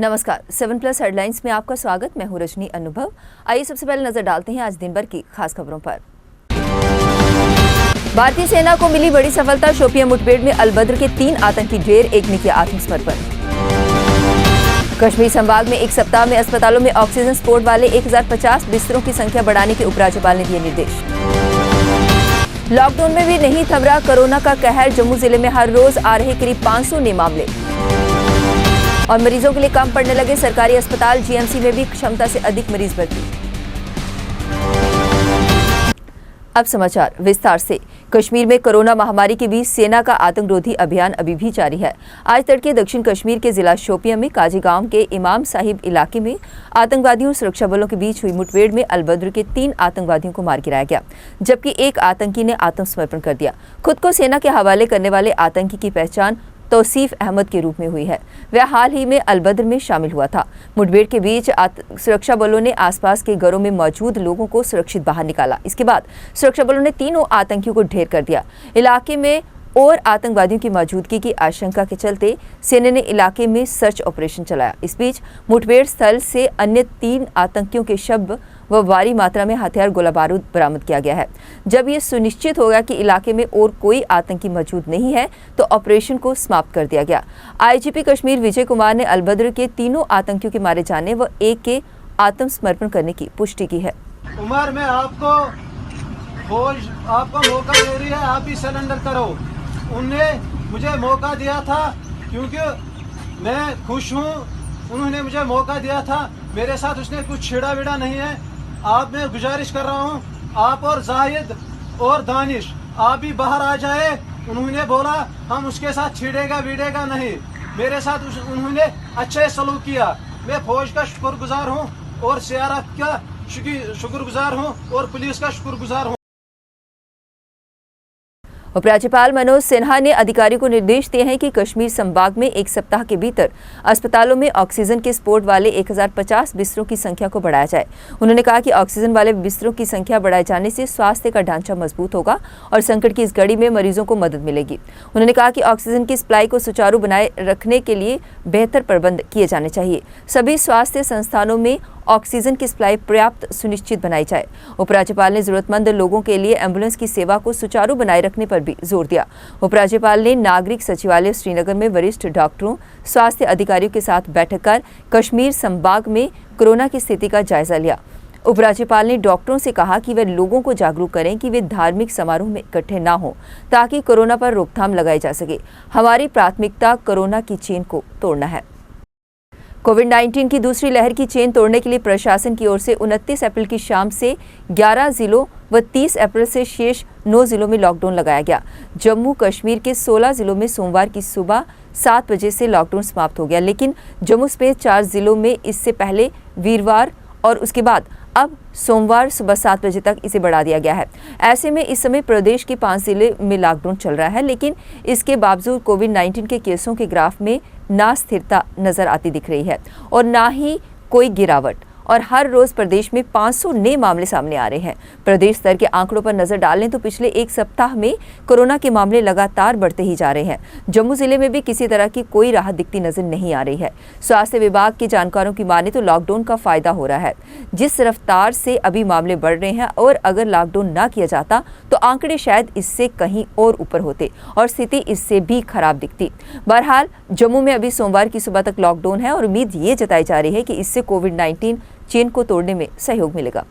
नमस्कार, 7+ हेडलाइंस में आपका स्वागत। मैं हूं रजनी अनुभव। आइए सबसे पहले नजर डालते हैं आज दिन भर की खास खबरों पर। भारतीय सेना को मिली बड़ी सफलता। शोपियां मुठभेड़ में अलबद्र के 3 आतंकी ढेर, एक ने किया आत्मसमर्पण। कश्मीर संभाग में एक सप्ताह में अस्पतालों में ऑक्सीजन सपोर्ट वाले 1050 बिस्तरों की संख्या बढ़ाने के उपराज्यपाल ने दिए निर्देश। लॉकडाउन में भी नहीं थम रहा कोरोना का कहर। जम्मू जिले में हर रोज आ रहे करीब 500 नए मामले और मरीजों के लिए कम पड़ने लगे सरकारी अस्पताल। जीएमसी में भी क्षमता से अधिक मरीज भर्ती। अब समाचार विस्तार से। कश्मीर में कोरोना महामारी के बीच सेना का आतंकरोधी अभियान अभी भी जारी है। आज तड़के दक्षिण कश्मीर के जिला शोपियां में काजी गांव के इमाम साहिब इलाके में आतंकवादियों और सुरक्षा बलों के बीच हुई मुठभेड़ में अलबद्र के 3 आतंकवादियों को मार गिराया गया, जबकि एक आतंकी ने आत्मसमर्पण कर दिया। खुद को सेना के हवाले करने वाले आतंकी की पहचान तौसीफ अहमद के रूप में हुई है। वह हाल ही में अलबद्र में शामिल हुआ था। मुठभेड़ के बीच सुरक्षा बलों ने आसपास के घरों में मौजूद लोगों को सुरक्षित बाहर निकाला। इसके बाद सुरक्षा बलों ने तीनों आतंकियों को ढेर कर दिया। इलाके में और आतंकवादियों की मौजूदगी की आशंका के चलते सेना ने इलाके में सर्च ऑपरेशन चलाया। इस बीच मुठभेड़ स्थल से अन्य 3 आतंकियों के शव व भारी मात्रा में हथियार गोला बारूद बरामद किया गया है। जब ये सुनिश्चित हो गया कि इलाके में और कोई आतंकी मौजूद नहीं है तो ऑपरेशन को समाप्त कर दिया गया। आईजीपी कश्मीर विजय कुमार ने अलबद्र के तीनों आतंकियों के मारे जाने व एक के आत्मसमर्पण करने की पुष्टि की है। उमर में आपको मौका दे रही है, आप भी सरेंडर करो। उनने मुझे मौका दिया था क्योंकि मैं खुश हूँ। उन्होंने मुझे मौका दिया था, मेरे साथ उसने कुछ छेड़ा वेड़ा नहीं है। आप मैं गुजारिश कर रहा हूँ, आप और जाहिद और दानिश आप भी बाहर आ जाए। उन्होंने बोला हम उसके साथ छेड़ेगा वीड़ेगा नहीं। मेरे साथ उन्होंने अच्छे सलूक किया। मैं फौज का शुक्रगुजार हूँ और सीआरएफ का शुक्रगुजार हूँ और पुलिस का शुक्रगुजार हूँ। उपराज्यपाल मनोज सिन्हा ने अधिकारियों को निर्देश दिए हैं कि कश्मीर संभाग में एक सप्ताह के भीतर अस्पतालों में ऑक्सीजन के सपोर्ट वाले 1050 बिस्तरों की संख्या को बढ़ाया जाए। उन्होंने कहा कि ऑक्सीजन वाले बिस्तरों की संख्या बढ़ाए जाने से स्वास्थ्य का ढांचा मजबूत होगा और संकट की इस घड़ी में मरीजों को मदद मिलेगी। उन्होंने कहा कि ऑक्सीजन की सप्लाई को सुचारू बनाए रखने के लिए बेहतर प्रबंध किए जाने चाहिए। सभी स्वास्थ्य संस्थानों में ऑक्सीजन की सप्लाई पर्याप्त सुनिश्चित बनाई जाए। उपराज्यपाल ने जरूरतमंद लोगों के लिए एम्बुलेंस की सेवा को सुचारू बनाए रखने पर भी जोर दिया। उपराज्यपाल ने नागरिक सचिवालय श्रीनगर में वरिष्ठ डॉक्टरों, स्वास्थ्य अधिकारियों के साथ बैठक कर कश्मीर संभाग में कोरोना की स्थिति का जायजा लिया। उपराज्यपाल ने डॉक्टरों से कहा कि वे लोगों को जागरूक करें कि वे धार्मिक समारोह में इकट्ठे न हों ताकि कोरोना पर रोकथाम लगाई जा सके। हमारी प्राथमिकता कोरोना की चेन को तोड़ना है। कोविड-19 की दूसरी लहर की चेन तोड़ने के लिए प्रशासन की ओर से 29 अप्रैल की शाम से 11 जिलों व 30 अप्रैल से शेष 9 जिलों में लॉकडाउन लगाया गया। जम्मू कश्मीर के 16 जिलों में सोमवार की सुबह 7 बजे से लॉकडाउन समाप्त हो गया, लेकिन जम्मू समेत 4 जिलों में इससे पहले वीरवार और उसके बाद अब सोमवार सुबह 7 बजे तक इसे बढ़ा दिया गया है। ऐसे में इस समय प्रदेश के 5 जिले में लॉकडाउन चल रहा है, लेकिन इसके बावजूद कोविड-19 के केसों के ग्राफ में ना स्थिरता नजर आती दिख रही है और ना ही कोई गिरावट, और हर रोज प्रदेश में 500 नए मामले सामने आ रहे हैं। प्रदेश स्तर के आंकड़ों पर नजर डालें तो पिछले एक सप्ताह में कोरोना के मामले लगातार बढ़ते ही जा रहे हैं। जम्मू जिले में भी किसी तरह की कोई राहत दिखती नजर नहीं आ रही है। स्वास्थ्य विभाग के जानकारों की माने तो लॉकडाउन का फायदा हो रहा है। जिस रफ्तार से अभी मामले बढ़ रहे हैं और अगर लॉकडाउन ना किया जाता तो आंकड़े शायद इससे कहीं और ऊपर होते और स्थिति इससे भी खराब दिखती। बहरहाल जम्मू में अभी सोमवार की सुबह तक लॉकडाउन है और उम्मीद ये जताई जा रही है कि इससे कोविड-19 चेन को तोड़ने में सहयोग मिलेगा।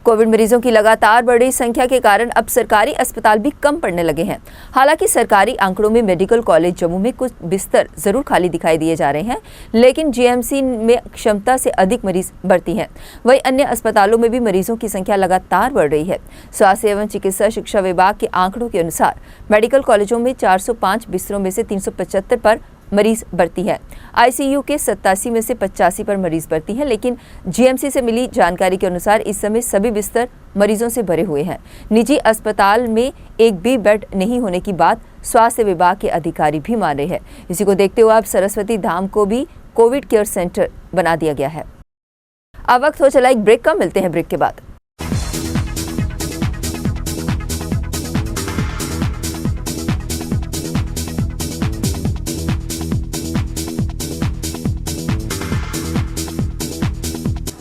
कोविड मरीजों की लगातार बढ़ रही संख्या के कारण अब सरकारी अस्पताल भी कम पड़ने लगे हैं। हालांकि सरकारी आंकड़ों में मेडिकल कॉलेज जम्मू में कुछ बिस्तर जरूर खाली दिखाई दिए जा रहे हैं, लेकिन जीएमसी में क्षमता से अधिक मरीज भर्ती हैं। वहीं अन्य अस्पतालों में भी मरीजों की संख्या लगातार बढ़ रही है। स्वास्थ्य एवं चिकित्सा शिक्षा विभाग के आंकड़ों के अनुसार मेडिकल कॉलेजों में 405 बिस्तरों में से 375 पर मरीज भर्ती है। आईसीयू के 87 में से 85 पर मरीज भर्ती हैं, लेकिन जीएमसी से मिली जानकारी के अनुसार इस समय सभी बिस्तर मरीजों से भरे हुए हैं। निजी अस्पताल में एक भी बेड नहीं होने की बात स्वास्थ्य विभाग के अधिकारी भी मान रहे हैं। इसी को देखते हुए अब सरस्वती धाम को भी कोविड केयर सेंटर बना दिया गया है। अब वक्त हो चला एक ब्रेक का, मिलते हैं ब्रेक के बाद।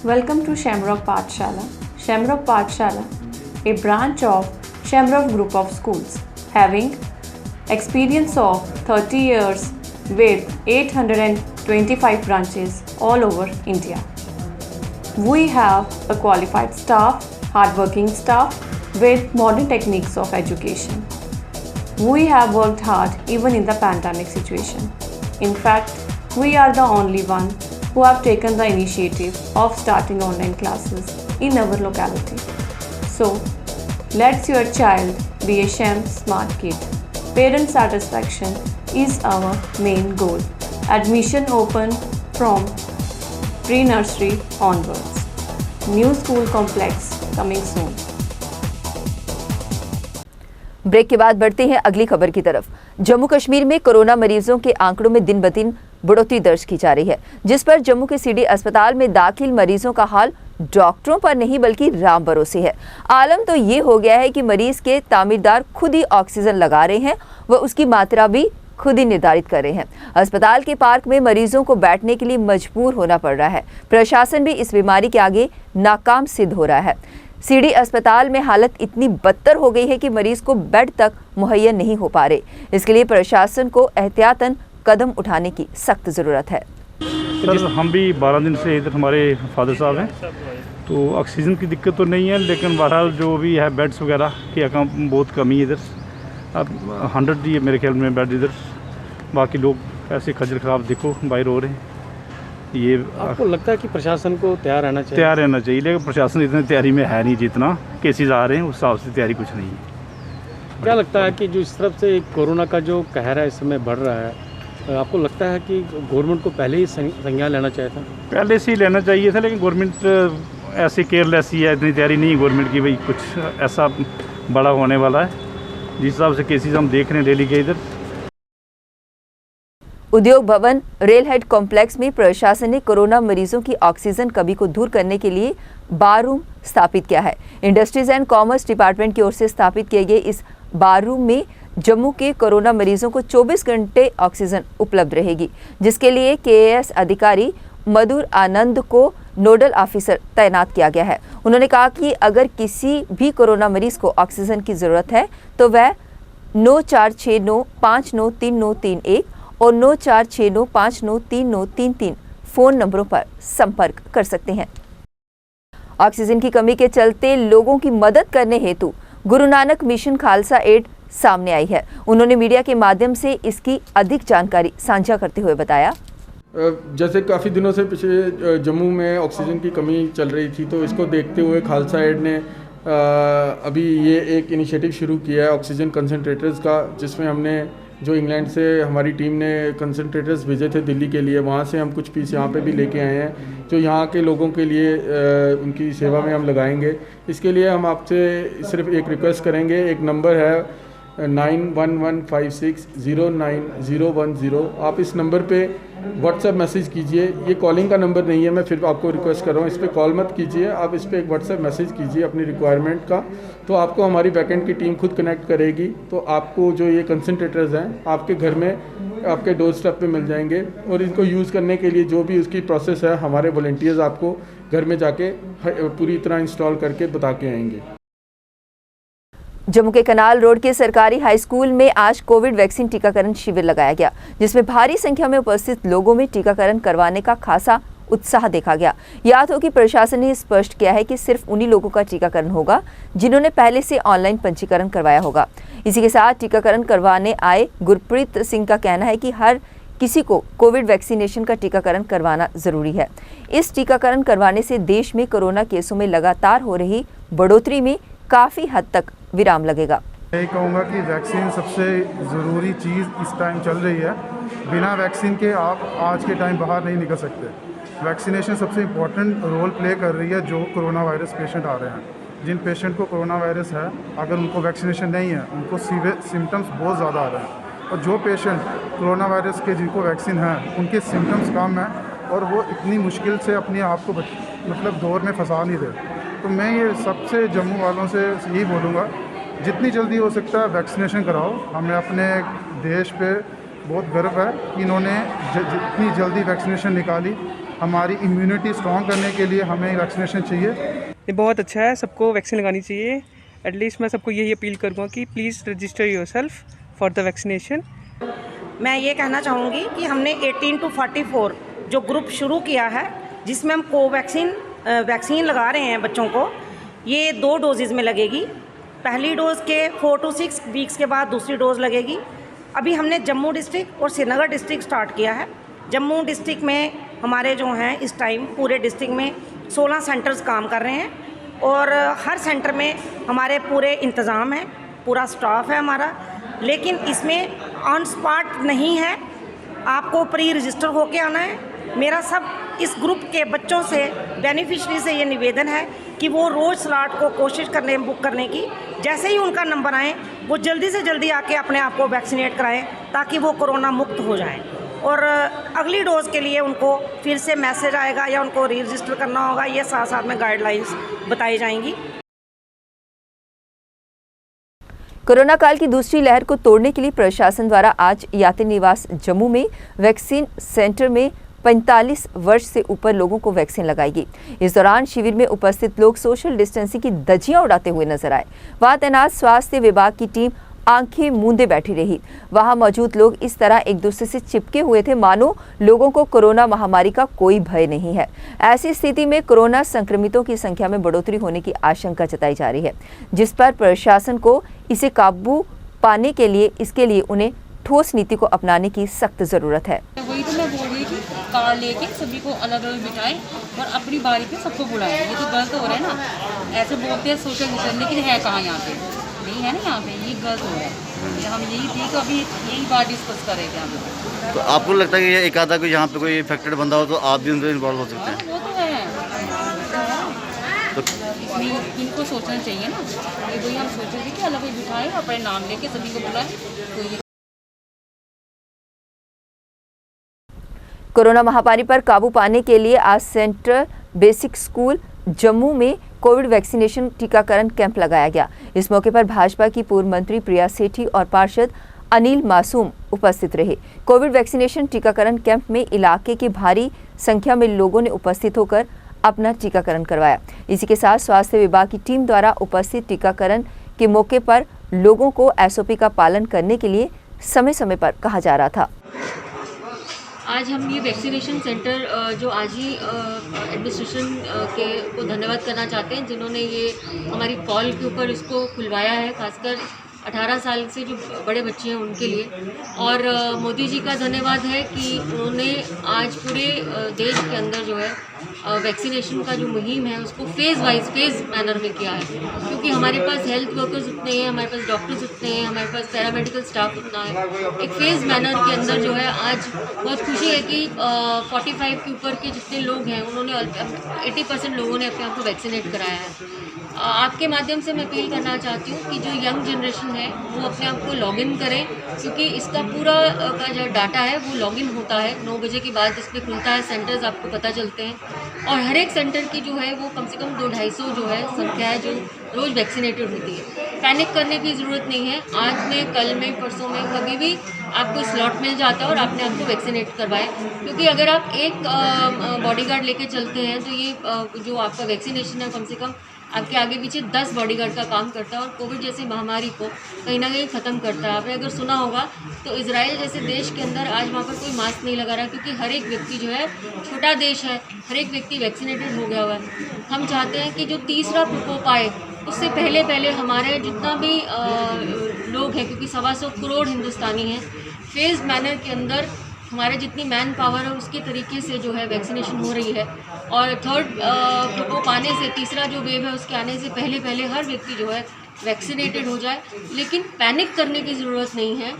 Welcome to Shamrock Pathshala. Shamrock Pathshala, a branch of Shamrock Group of Schools, having experience of 30 years with 825 branches all over India. We have a qualified staff, hardworking staff with modern techniques of education. We have worked hard even in the pandemic situation. In fact, we are the only one who have taken the initiative of starting online classes in our locality. So, let your child be a SHAM smart kid. Parent satisfaction is our main goal. Admission open from pre-nursery onwards. New school complex coming soon. Break के बाद बढ़ते हैं अगली खबर की तरफ। जम्मू कश्मीर में corona मरीजों के आंकड़ों में दिन ब दिन बढ़ोतरी दर्ज की जा रही है, जिस पर जम्मू के सीडी अस्पताल में दाखिल मरीजों का हाल डॉक्टरों पर नहीं बल्कि राम भरोसे है। आलम तो ये हो गया है कि मरीज के तामीरदार खुद ही ऑक्सीजन लगा रहे हैं व उसकी मात्रा भी खुद ही निर्धारित कर रहे हैं। अस्पताल के पार्क में मरीजों को बैठने के लिए मजबूर होना पड़ रहा है। प्रशासन भी इस बीमारी के आगे नाकाम सिद्ध हो रहा है। सीडी अस्पताल में हालत इतनी बदतर हो गई है कि मरीज को बेड तक मुहैया नहीं हो पा रहे। इसके लिए प्रशासन को एहतियातन कदम उठाने की सख्त ज़रूरत है। सर, हम भी 12 दिन से इधर हमारे फादर साहब हैं, तो ऑक्सीजन की दिक्कत तो नहीं है, लेकिन बहरहाल जो भी है बेड्स वगैरह की बहुत कमी है इधर। अब 100 ही है मेरे ख्याल में बेड इधर, बाकी लोग ऐसे खजर खराब देखो बाहर हो रहे हैं। ये आपको लगता है कि प्रशासन को तैयार रहना चाहिए? तैयार रहना चाहिए, लेकिन प्रशासन इतनी तैयारी में है नहीं, जितना केसेस आ रहे हैं उस हिसाब से तैयारी कुछ नहीं है। क्या लगता है कि जो इस तरफ से कोरोना का जो कहर है इस समय बढ़ रहा है, आपको लगता है कि गवर्नमेंट को पहले ही संज्ञान लेना चाहिए था? पहले से ही लेना चाहिए था, लेकिन गवर्नमेंट ऐसे केयरलेस ही है, इतनी तैयारी नहीं है गवर्नमेंट की भाई कुछ ऐसा बड़ा होने वाला है। जिस हिसाब से केसेस हम देख रहे हैं डेली के इधर। उद्योग भवन रेल हेड कॉम्प्लेक्स में प्रशासन ने कोरोना मरीजों की ऑक्सीजन कमी को दूर करने के लिए बार रूम स्थापित किया है। इंडस्ट्रीज एंड कॉमर्स डिपार्टमेंट की ओर से स्थापित किए गए इस बार रूम में जम्मू के कोरोना मरीजों को 24 घंटे ऑक्सीजन उपलब्ध रहेगी, जिसके लिए केएएस अधिकारी मधुर आनंद को नोडल ऑफिसर तैनात किया गया है। उन्होंने कहा कि अगर किसी भी कोरोना मरीज को ऑक्सीजन की जरूरत है तो वह 9469593931 और 9469593933 फोन नंबरों पर संपर्क कर सकते हैं। ऑक्सीजन की कमी के चलते लोगों की मदद करने हेतु गुरु नानक मिशन खालसा एड सामने आई है। उन्होंने मीडिया के माध्यम से इसकी अधिक जानकारी साझा करते हुए बताया, जैसे काफ़ी दिनों से पिछले जम्मू में ऑक्सीजन की कमी चल रही थी, तो इसको देखते हुए खालसा एड ने अभी ये एक इनिशिएटिव शुरू किया है ऑक्सीजन कंसंट्रेटर्स का, जिसमें हमने जो इंग्लैंड से हमारी टीम ने कंसंट्रेटर्स भेजे थे दिल्ली के लिए, वहाँ से हम कुछ पीस यहाँ पे भी लेके आए हैं जो यहाँ के लोगों के लिए उनकी सेवा में हम लगाएंगे। इसके लिए हम आपसे सिर्फ एक रिक्वेस्ट करेंगे, एक नंबर है 9115609010। आप इस नंबर पे व्हाट्सएप मैसेज कीजिए। ये कॉलिंग का नंबर नहीं है, मैं फिर आपको रिक्वेस्ट कर रहा हूँ, इस पर कॉल मत कीजिए, आप इस पर एक व्हाट्सएप मैसेज कीजिए अपनी रिक्वायरमेंट का, तो आपको हमारी बैकएंड की टीम खुद कनेक्ट करेगी। तो आपको जो ये कंसंट्रेटर्स हैं आपके घर में आपके डोर स्टेप पे मिल जाएंगे, और इनको यूज़ करने के लिए जो भी उसकी प्रोसेस है हमारे वॉलंटियर्स आपको घर में जाके पूरी तरह इंस्टॉल करके बता के आएंगे। जम्मू के कनाल रोड के सरकारी हाई स्कूल में आज कोविड वैक्सीन टीकाकरण शिविर लगाया गया, जिसमें भारी संख्या में उपस्थित लोगों में टीकाकरण करवाने का खासा उत्साह देखा गया। याद हो कि प्रशासन ने स्पष्ट किया है कि सिर्फ उन्हीं लोगों का टीकाकरण होगा जिन्होंने पहले से ऑनलाइन पंजीकरण करवाया होगा। इसी के साथ टीकाकरण करवाने आए गुरप्रीत सिंह का कहना है कि हर किसी को कोविड वैक्सीनेशन का टीकाकरण करवाना जरूरी है। इस टीकाकरण करवाने से देश में कोरोना केसों में लगातार हो रही बढ़ोतरी में काफ़ी हद तक विराम लगेगा। यही कहूँगा कि वैक्सीन सबसे ज़रूरी चीज़ इस टाइम चल रही है। बिना वैक्सीन के आप आज के टाइम बाहर नहीं निकल सकते। वैक्सीनेशन सबसे इम्पोर्टेंट रोल प्ले कर रही है। जो कोरोना वायरस पेशेंट आ रहे हैं, जिन पेशेंट को कोरोना वायरस है, अगर उनको वैक्सीनेशन नहीं है उनको सिम्टम्स बहुत ज़्यादा आ रहे हैं, और जो पेशेंट कोरोना वायरस के जिनको वैक्सीन है उनके सिम्टम्स कम हैं और वो इतनी मुश्किल से अपने आप को मतलब दौर में फंसा नहीं रहे। तो मैं ये सबसे जम्मू वालों से यही बोलूँगा, जितनी जल्दी हो सकता है वैक्सीनेशन कराओ। हमें अपने देश पे बहुत गर्व है कि इन्होंने जितनी जल्दी वैक्सीनेशन निकाली। हमारी इम्यूनिटी स्ट्रॉन्ग करने के लिए हमें वैक्सीनेशन चाहिए। ये बहुत अच्छा है, सबको वैक्सीन लगानी चाहिए। एटलीस्ट मैं सबको यही अपील करूँगा कि please register yourself for the vaccination. मैं ये कहना चाहूँगी कि हमने 18 to 44 जो ग्रुप शुरू किया है, जिसमें हम वैक्सीन लगा रहे हैं बच्चों को, ये 2 डोजेज़ में लगेगी। पहली डोज़ के 4 to 6 वीक्स के बाद दूसरी डोज़ लगेगी। अभी हमने जम्मू डिस्ट्रिक्ट और श्रीनगर डिस्ट्रिक्ट स्टार्ट किया है। जम्मू डिस्ट्रिक्ट में हमारे जो हैं इस टाइम पूरे डिस्ट्रिक्ट में 16 सेंटर्स काम कर रहे हैं और हर सेंटर में हमारे पूरे इंतज़ाम हैं, पूरा स्टाफ है हमारा। लेकिन इसमें ऑन स्पॉट नहीं है, आपको प्री रजिस्टर होके आना है। मेरा सब इस ग्रुप के बच्चों से, बेनिफिशरी से ये निवेदन है कि वो रोज़ स्लॉट को कोशिश करने बुक करने की, जैसे ही उनका नंबर आए वो जल्दी से जल्दी आके अपने आप को वैक्सीनेट कराएं ताकि वो कोरोना मुक्त हो जाएं। और अगली डोज़ के लिए उनको फिर से मैसेज आएगा या उनको री रजिस्टर करना होगा, ये साथ साथ में गाइडलाइंस बताई जाएंगी। कोरोना काल की दूसरी लहर को तोड़ने के लिए प्रशासन द्वारा आज यात्री निवास जम्मू में वैक्सीन सेंटर में 45 वर्ष से ऊपर लोगों को वैक्सीन लगाई गई। इस दौरान शिविर में उपस्थित लोग सोशल डिस्टेंसिंग की धज्जियां उड़ाते हुए नजर आए। वहां तैनात स्वास्थ्य विभाग की टीम आंखें मूंदे बैठी रही। वहां मौजूद लोग इस तरह एक दूसरे से चिपके हुए थे मानो लोगों को कोरोना महामारी का कोई भय नहीं है। ऐसी स्थिति में कोरोना संक्रमितों की संख्या में बढ़ोतरी होने की आशंका जताई जा रही है, जिस पर प्रशासन को इसे काबू पाने के लिए इसके लिए उन्हें ठोस नीति को अपनाने की सख्त जरूरत है। वही तो मैं बोल रही थी, कार लेके सभी को अलग अलग बिठाएं और अपनी बारी पे सबको बुलाएं। ये तो गलत हो रहा है ना, ऐसे बोलते हैं सोशल डिस्टेंस, लेकिन है कहाँ यहाँ पे, नहीं है ना यहाँ पे, ये गलत हो रहा है। हम यही थी तो अभी यही बात डिस्कस करेंगे हम लोग। तो आपको लगता है कि एक आधा कोई यहाँ पे कोई इन्फेक्टेड बंदा हो तो आप भी उनसे इन्वॉल्व हो सकते हैं? वो तो है, तो इनको सोचना चाहिए ना कि वही हम सोच रहे थे कि अलग अलग बिठाएं, अपने नाम लेके सभी को बुलाएं। तो ये कोरोना महामारी पर काबू पाने के लिए आज सेंट्रल बेसिक स्कूल जम्मू में कोविड वैक्सीनेशन टीकाकरण कैंप लगाया गया। इस मौके पर भाजपा की पूर्व मंत्री प्रिया सेठी और पार्षद अनिल मासूम उपस्थित रहे। कोविड वैक्सीनेशन टीकाकरण कैंप में इलाके की भारी संख्या में लोगों ने उपस्थित होकर अपना टीकाकरण करवाया। इसी के साथ स्वास्थ्य विभाग की टीम द्वारा उपस्थित टीकाकरण के मौके पर लोगों को SOP का पालन करने के लिए समय समय पर कहा जा रहा था। आज हम ये वैक्सीनेशन सेंटर जो आज ही एडमिनिस्ट्रेशन के को धन्यवाद करना चाहते हैं, जिन्होंने ये हमारी कॉल के ऊपर इसको खुलवाया है, खासकर 18 साल से जो बड़े बच्चे हैं उनके लिए। और मोदी जी का धन्यवाद है कि उन्होंने आज पूरे देश के अंदर जो है वैक्सीनेशन का जो मुहिम है उसको फेज़ मैनर में किया है, क्योंकि हमारे पास हेल्थ वर्कर्स उतने हैं, हमारे पास डॉक्टर्स उतने हैं, हमारे पास पैरामेडिकल स्टाफ उतना है। एक फेज़ मैनर के अंदर जो है आज बहुत खुशी है कि 45 के ऊपर के जितने लोग हैं उन्होंने 80% लोगों ने अपने आप को वैक्सीनेट कराया है। आपके माध्यम से मैं अपील करना चाहती हूँ कि जो यंग जनरेशन है वो अपने आप को लॉगिन करें, क्योंकि इसका पूरा का जो डाटा है वो लॉगिन होता है 9 बजे के बाद, इसमें खुलता है, सेंटर्स आपको पता चलते हैं। और हर एक सेंटर की जो है वो कम से कम 200-250 जो है संख्या है जो रोज़ वैक्सीनेटेड होती है। पैनिक करने की ज़रूरत नहीं है, आज में, कल में, परसों में, कभी भी आपको स्लॉट मिल जाता है और अपने आप को वैक्सीनेट करवाएं। क्योंकि अगर आप एक बॉडीगार्ड लेके चलते हैं तो ये जो आपका वैक्सीनेशन है कम से कम आपके आगे पीछे 10 बॉडीगार्ड का काम करता है और कोविड जैसी महामारी को कहीं ना कहीं ख़त्म करता है। आपने अगर सुना होगा तो इजराइल जैसे देश के अंदर आज वहाँ पर कोई मास्क नहीं लगा रहा, क्योंकि हर एक व्यक्ति जो है, छोटा देश है, हर एक व्यक्ति वैक्सीनेटेड हो गया हुआ है। हम चाहते हैं कि जो तीसरा प्रकोप आए उससे पहले हमारे जितना भी लोग हैं, क्योंकि 125 करोड़ हिंदुस्तानी हैं, फेज़ मैनर के अंदर हमारे जितनी मैन पावर है उसके तरीके से जो है वैक्सीनेशन हो रही है। और थर्ड प्रकोप आने से, तीसरा जो वेव है उसके आने से पहले हर व्यक्ति जो है वैक्सीनेटेड हो जाए, लेकिन पैनिक करने की ज़रूरत नहीं है।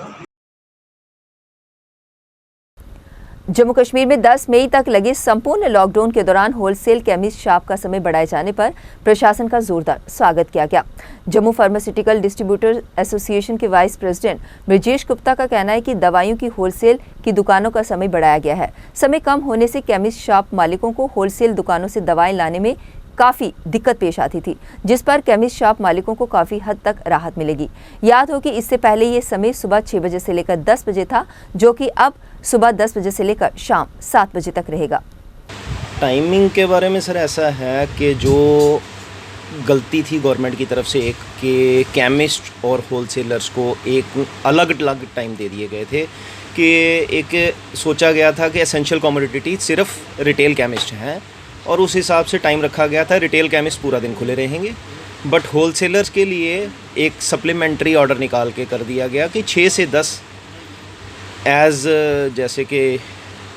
जम्मू कश्मीर में 10 मई तक लगे संपूर्ण लॉकडाउन के दौरान होलसेल केमिस्ट शॉप का समय बढ़ाए जाने पर प्रशासन का जोरदार स्वागत किया गया। जम्मू फार्मास्यूटिकल डिस्ट्रीब्यूटर एसोसिएशन के वाइस प्रेसिडेंट ब्रजेश गुप्ता का कहना है कि दवाइयों की होलसेल की दुकानों का समय बढ़ाया गया है। समय कम होने से केमिस्ट शॉप मालिकों को होलसेल दुकानों से दवाएं लाने में काफ़ी दिक्कत पेश आती थी, जिस पर केमिस्ट शॉप मालिकों को काफ़ी हद तक राहत मिलेगी। याद हो कि इससे पहले ये समय सुबह 6 बजे से लेकर 10 बजे था, जो कि अब सुबह 10 बजे से लेकर शाम 7 बजे तक रहेगा। टाइमिंग के बारे में सर ऐसा है कि जो गलती थी गवर्नमेंट की तरफ से एक कि केमिस्ट और होलसेलर्स को एक अलग अलग टाइम दे दिए गए थे कि एक सोचा गया था कि एसेंशियल कमोडिटी सिर्फ रिटेल केमिस्ट हैं और उस हिसाब से टाइम रखा गया था रिटेल केमिस्ट पूरा दिन खुले रहेंगे, बट होलसेलर्स के लिए एक सप्लीमेंट्री ऑर्डर निकाल के कर दिया गया कि 6 से 10 जैसे कि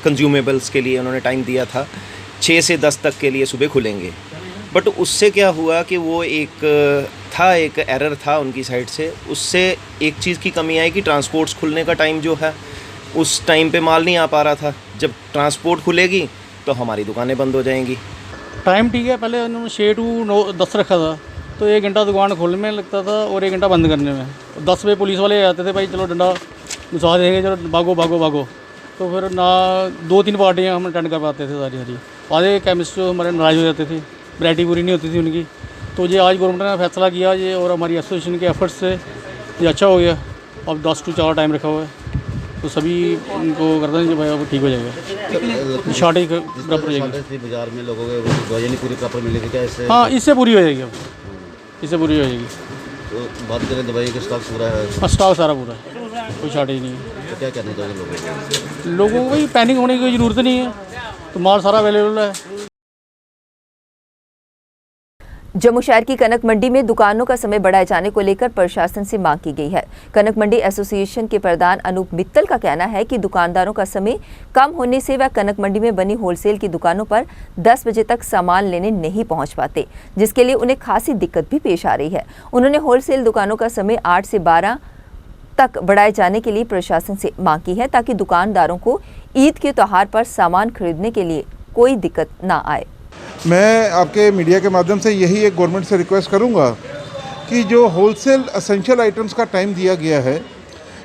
कंज्यूमेबल्स के लिए उन्होंने टाइम दिया था 6 से 10 तक के लिए सुबह खुलेंगे। बट उससे क्या हुआ कि वो एक एरर था उनकी साइड से, उससे एक चीज़ की कमी आई कि ट्रांसपोर्ट्स खुलने का टाइम जो है उस टाइम पे माल नहीं आ पा रहा था। जब ट्रांसपोर्ट खुलेगी तो हमारी दुकानें बंद हो जाएंगी। टाइम ठीक है, पहले उन्होंने 6 to 10 रखा था, तो 1 घंटा दुकान खोलने में लगता था और 1 घंटा बंद करने में। 10 बजे पुलिस वाले आते थे, भाई चलो डंडा घुसा देंगे, चलो भागो भागो भागो। तो फिर ना 2-3 पार्टियाँ हम अटेंड कर पाते थे सारी। आधे केमिस्ट जो हमारे नाराज़ हो जाते थे, वैरायटी पूरी नहीं होती थी उनकी। तो ये आज गवर्नमेंट ने फैसला किया ये, और हमारी एसोसिएशन के एफर्ट्स से ये अच्छा हो गया। अब 10 to 4 टाइम रखा हुआ है, तो सभी उनको करते हैं कि भाई अब ठीक हो जाएगा, शॉर्टेज बराबर हो जाएगी बाजार में लोगों को दवाइयाँ नहीं पूरी प्रॉपर मिलेगी क्या इससे? हाँ, इससे पूरी हो जाएगी, अब इससे पूरी हो जाएगी। तो बात करें दवाई का स्टॉक पूरा है? हाँ, स्टॉक सारा पूरा है, कोई शॉर्टेज नहीं है। तो क्या कहना चाहिए लोगों को? भाई पैनिक होने की कोई ज़रूरत नहीं है, तो माल सारा अवेलेबल है। जम्मू शहर की कनक मंडी में दुकानों का समय बढ़ाए जाने को लेकर प्रशासन से मांग की गई है। कनक मंडी एसोसिएशन के प्रधान अनूप मित्तल का कहना है कि दुकानदारों का समय कम होने से वह कनक मंडी में बनी होलसेल की दुकानों पर 10 बजे तक सामान लेने नहीं पहुंच पाते, जिसके लिए उन्हें खासी दिक्कत भी पेश आ रही है। उन्होंने होलसेल दुकानों का समय 8 से 12 तक बढ़ाए जाने के लिए प्रशासन से मांग की है, ताकि दुकानदारों को ईद के त्योहार पर सामान खरीदने के लिए कोई दिक्कत न आए। मैं आपके मीडिया के माध्यम से यही एक गवर्नमेंट से रिक्वेस्ट करूंगा कि जो होलसेल एसेंशियल आइटम्स का टाइम दिया गया है,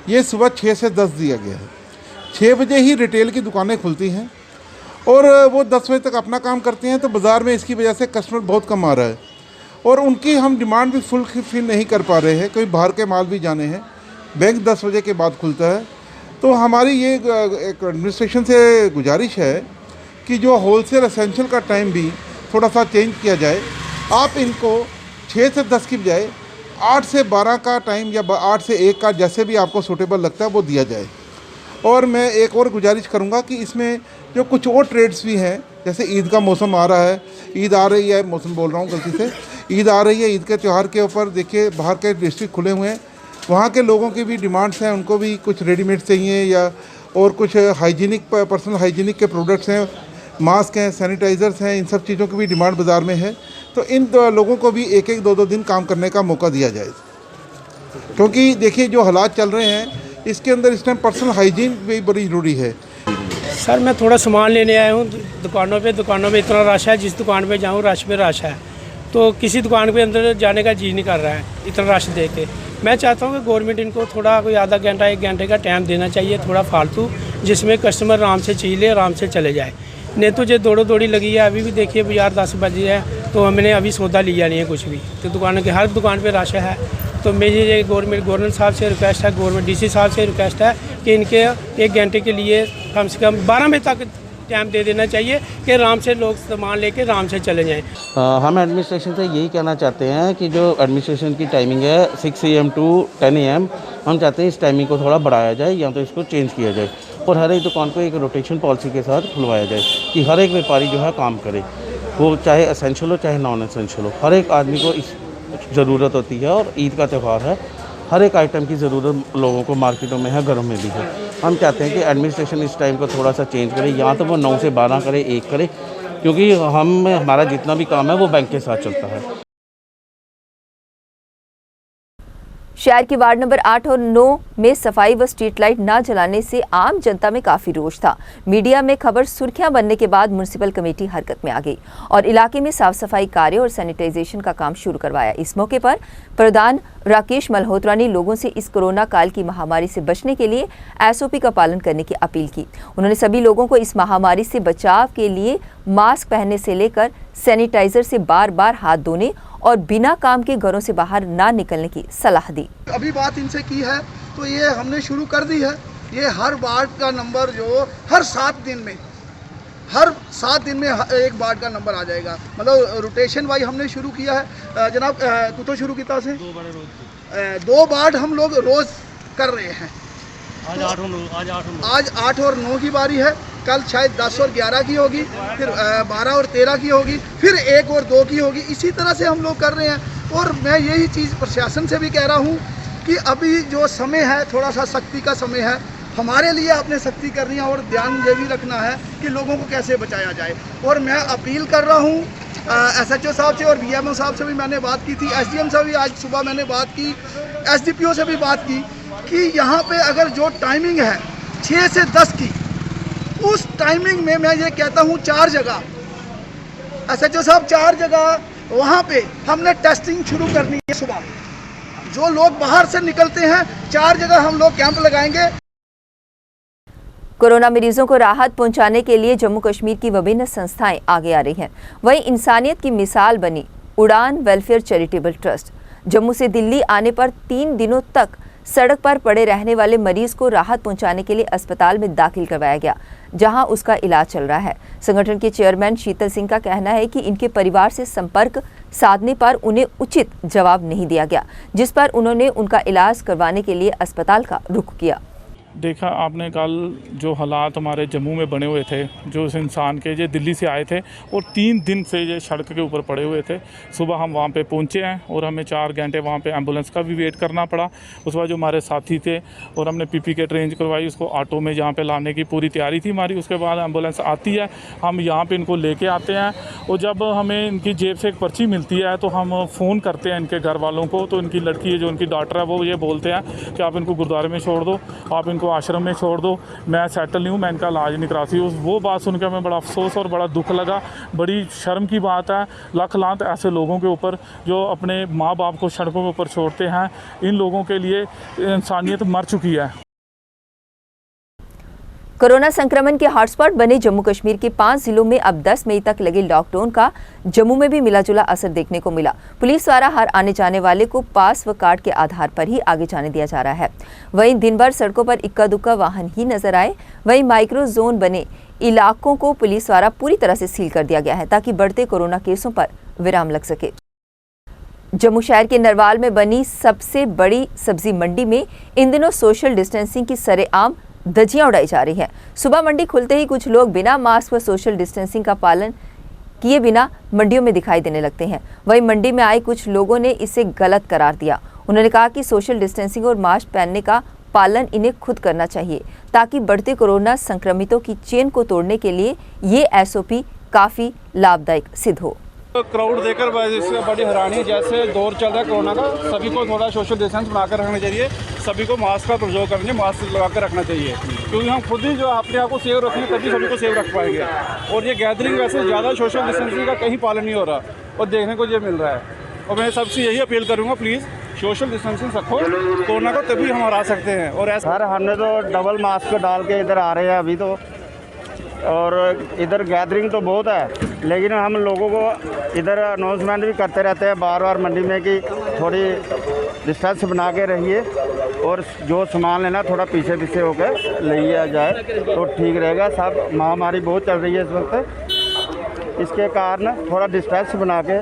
ये सुबह 6 से 10 दिया गया है। 6 बजे ही रिटेल की दुकानें खुलती हैं और वो 10 बजे तक अपना काम करते हैं, तो बाज़ार में इसकी वजह से कस्टमर बहुत कम आ रहा है और उनकी हम डिमांड भी फुलफिल नहीं कर पा रहे हैं। कोई बाहर के माल भी जाने हैं, बैंक 10 बजे के बाद खुलता है। तो हमारी ये एक एडमिनिस्ट्रेशन से गुजारिश है कि जो होलसेल एसेंशियल का टाइम भी थोड़ा सा चेंज किया जाए। आप इनको 6 से 10 की बजाय 8 से 12 का टाइम या 8 से 1 का, जैसे भी आपको सूटेबल लगता है वो दिया जाए। और मैं एक और गुजारिश करूंगा कि इसमें जो कुछ और ट्रेड्स भी हैं, जैसे ईद का मौसम आ रहा है, ईद आ रही है, मौसम बोल रहा हूँ गलती से, ईद आ रही है, ईद के त्यौहार के ऊपर देखिए बाहर के डिस्ट्रिक्ट खुले हुए हैं, वहाँ के लोगों की भी डिमांड्स हैं, उनको भी कुछ रेडीमेड चाहिए या और कुछ हाइजीनिक पर्सनल हाइजीनिक के प्रोडक्ट्स हैं, मास्क हैं, सैनिटाइज़र्स हैं, इन सब चीज़ों की भी डिमांड बाज़ार में है। तो इन लोगों को भी 1-1, 2-2 दिन काम करने का मौका दिया जाए, क्योंकि देखिए जो हालात चल रहे हैं इसके अंदर इस टाइम पर्सनल हाइजीन भी बड़ी ज़रूरी है। सर मैं थोड़ा सामान लेने आया हूँ दुकानों पे इतना रश है, जिस दुकान पे जाऊँ रश पे रश है, तो किसी दुकान पे अंदर जाने का जी नहीं कर रहा है इतना रश देख के। मैं चाहता हूँ कि गवर्नमेंट इनको थोड़ा कोई आधा घंटा 1 घंटे का टाइम देना चाहिए, थोड़ा फालतू, जिसमें कस्टमर आराम से चीज़ ले, आराम से चले जाए। नहीं तो जो दौड़ी लगी है, अभी भी देखिए बाजार 10 बजे है, तो हमने अभी सौदा लिया नहीं है कुछ भी, तो दुकानों के हर दुकान पे रश है। तो मेरी ये गवर्नर साहब से रिक्वेस्ट है, गवर्नमेंट डीसी साहब से रिक्वेस्ट है कि इनके 1 घंटे के लिए कम से कम 12 बजे तक टाइम दे देना चाहिए कि आराम से लोग सामान लेके आराम से चले जाएँ। हम एडमिनिस्ट्रेशन से यही कहना चाहते हैं कि जो एडमिनिस्ट्रेशन की टाइमिंग है 6 AM to 10 AM, हम चाहते हैं इस टाइमिंग को थोड़ा बढ़ाया जाए या तो इसको चेंज किया जाए और हर एक दुकान को एक रोटेशन पॉलिसी के साथ खुलवाया जाए कि हर एक व्यापारी जो है काम करे, वो चाहे एसेंशियल हो चाहे नॉन एसेंशियल हो। हर एक आदमी को इस ज़रूरत होती है और ईद का त्यौहार है, हर एक आइटम की ज़रूरत लोगों को मार्केटों में है, घरों में भी है। हम चाहते हैं कि एडमिनिस्ट्रेशन इस टाइम को थोड़ा सा चेंज करे, या तो वो 9 से 12 करे, 1 करे, क्योंकि हमारा जितना भी काम है वो बैंक के साथ चलता है। शहर की वार्ड नंबर 8 और 9 में सफाई व स्ट्रीट लाइट न जलाने से आम जनता में काफी रोष था। मीडिया में खबर सुर्खियां बनने के बाद म्युनिसिपल कमेटी हरकत में आ गई और इलाके में साफ सफाई कार्य और सैनिटाइजेशन का काम शुरू करवाया। इस मौके पर प्रधान राकेश मल्होत्रा ने लोगों से इस कोरोना काल की महामारी से बचने के लिए SOP का पालन करने की अपील की। उन्होंने सभी लोगों को इस महामारी से बचाव के लिए मास्क पहनने से लेकर सैनिटाइजर से बार-बार हाथ धोने और बिना काम के घरों से बाहर ना निकलने की सलाह दी। अभी बात इनसे की है तो ये हमने शुरू कर दी है। ये हर वार्ड का नंबर जो हर 7 दिन में हर 7 दिन में एक वार्ड का नंबर आ जाएगा। मतलब रोटेशन वाइज हमने शुरू किया है जनाब। तू तो शुरू किया से 2 वार्ड हम लोग रोज़ कर रहे हैं। आज 8 और 9 की बारी है, कल शायद 10 और 11 की होगी, फिर 12 और 13 की होगी, फिर 1 और 2 की होगी। इसी तरह से हम लोग कर रहे हैं। और मैं यही चीज़ प्रशासन से भी कह रहा हूँ कि अभी जो समय है थोड़ा सा सख्ती का समय है। हमारे लिए आपने सख्ती करनी है और ध्यान ये भी रखना है कि लोगों को कैसे बचाया जाए। और मैं अपील कर रहा हूँ SHO साहब से और BMO साहब से भी मैंने बात की थी, SDM से भी आज सुबह मैंने बात की, SDPO से भी बात की कि यहाँ पे अगर जो टाइमिंग है 6 से 10 की, उस टाइमिंग में मैं ये कहता हूँ 4 जगह SHO साहब 4 जगह वहाँ पे हमने टेस्टिंग शुरू करनी है। सुबह जो लोग बाहर से निकलते हैं 4 जगह हम लोग कैंप लगाएंगे। कोरोना मरीजों को राहत पहुंचाने के लिए जम्मू कश्मीर की विभिन्न संस्थाएं आगे आ रही हैं। वहीं इंसानियत की मिसाल बनी उड़ान वेलफेयर चैरिटेबल ट्रस्ट। जम्मू से दिल्ली आने पर 3 दिनों तक सड़क पर पड़े रहने वाले मरीज को राहत पहुंचाने के लिए अस्पताल में दाखिल करवाया गया, जहां उसका इलाज चल रहा है। संगठन के चेयरमैन शीतल सिंह का कहना है कि इनके परिवार से संपर्क साधने पर उन्हें उचित जवाब नहीं दिया गया, जिस पर उन्होंने उनका इलाज करवाने के लिए अस्पताल का रुख किया। देखा आपने कल जो हालात हमारे जम्मू में बने हुए थे, जो उस इंसान के जो दिल्ली से आए थे और 3 दिन से ये सड़क के ऊपर पड़े हुए थे। सुबह हम वहाँ पे पहुँचे हैं और हमें 4 घंटे वहाँ पे एम्बुलेंस का भी वेट करना पड़ा। उस बाद जो हमारे साथी थे और हमने PPE किट अरेंज करवाई, उसको ऑटो में यहाँ पे लाने की पूरी तैयारी थी हमारी। उसके बाद एम्बुलेंस आती है, हम यहाँ पर इनको लेके आते हैं और जब हमें इनकी जेब से एक पर्ची मिलती है तो हम फ़ोन करते हैं इनके घर वालों को। तो इनकी लड़की है जो उनकी डॉटर है वो ये बोलते हैं कि आप इनको गुरुद्वारे में छोड़ दो, आप इनको आश्रम में छोड़ दो, मैं सेटल नहीं हूँ, मैं इनका इलाज नहीं करा सकती। वो बात सुनकर हमें बड़ा अफसोस और बड़ा दुख लगा। बड़ी शर्म की बात है, लाख लांत ऐसे लोगों के ऊपर जो अपने माँ बाप को सड़कों के ऊपर छोड़ते हैं। इन लोगों के लिए इंसानियत मर चुकी है। कोरोना संक्रमण के हॉटस्पॉट बने जम्मू कश्मीर के 5 जिलों में अब 10 मई तक लगे लॉकडाउन का जम्मू में भी मिलाजुला असर देखने को मिला। पुलिस द्वारा हर आने जाने वाले को पास व कार्ड के आधार पर ही आगे जाने दिया जा रहा है। वहीं दिन भर सड़कों पर इक्का दुक्का वाहन ही नजर आए। वहीं माइक्रो जोन बने इलाकों को पुलिस द्वारा पूरी तरह से सील कर दिया गया है ताकि बढ़ते कोरोना केसों पर विराम लग सके। जम्मू शहर के नरवाल में बनी सबसे बड़ी सब्जी मंडी में इन दिनों सोशल डिस्टेंसिंग की सरेआम धज्जियां उड़ाई जा रही हैं। सुबह मंडी खुलते ही कुछ लोग बिना मास्क व सोशल डिस्टेंसिंग का पालन किए बिना मंडियों में दिखाई देने लगते हैं। वहीं मंडी में आए कुछ लोगों ने इसे गलत करार दिया। उन्होंने कहा कि सोशल डिस्टेंसिंग और मास्क पहनने का पालन इन्हें खुद करना चाहिए ताकि बढ़ते कोरोना संक्रमितों की चेन को तोड़ने के लिए ये SOP काफ़ी लाभदायक सिद्ध हो। क्राउड देखकर बड़ी हैरानी, जैसे दौर चल रहा है कोरोना का, सभी को थोड़ा सोशल डिस्टेंस बनाकर रखना चाहिए। सभी को मास्क का प्रयोग करना चाहिए, मास्क लगा कर रखना चाहिए, क्योंकि हम खुद ही जो अपने आप को सेव रखेंगे तभी सभी को सेव रख पाएंगे। और ये गैदरिंग वैसे ज़्यादा सोशल डिस्टेंसिंग का कहीं पालन नहीं हो रहा और देखने को ये मिल रहा है। और मैं सबसे यही अपील करूँगा, प्लीज़ सोशल डिस्टेंसिंग रखो, कोरोना को तभी हम हरा सकते हैं। और ऐसा सर हमने तो डबल मास्क डाल के इधर आ रहे हैं अभी तो, और इधर गैदरिंग तो बहुत है, लेकिन हम लोगों को इधर अनाउंसमेंट भी करते रहते हैं बार बार मंडी में कि थोड़ी डिस्टेंस बना के रहिए और जो सामान लेना थोड़ा पीछे पीछे होकर लिया जाए तो ठीक रहेगा। सब महामारी बहुत चल रही है इस वक्त, इसके कारण थोड़ा डिस्टेंस बना के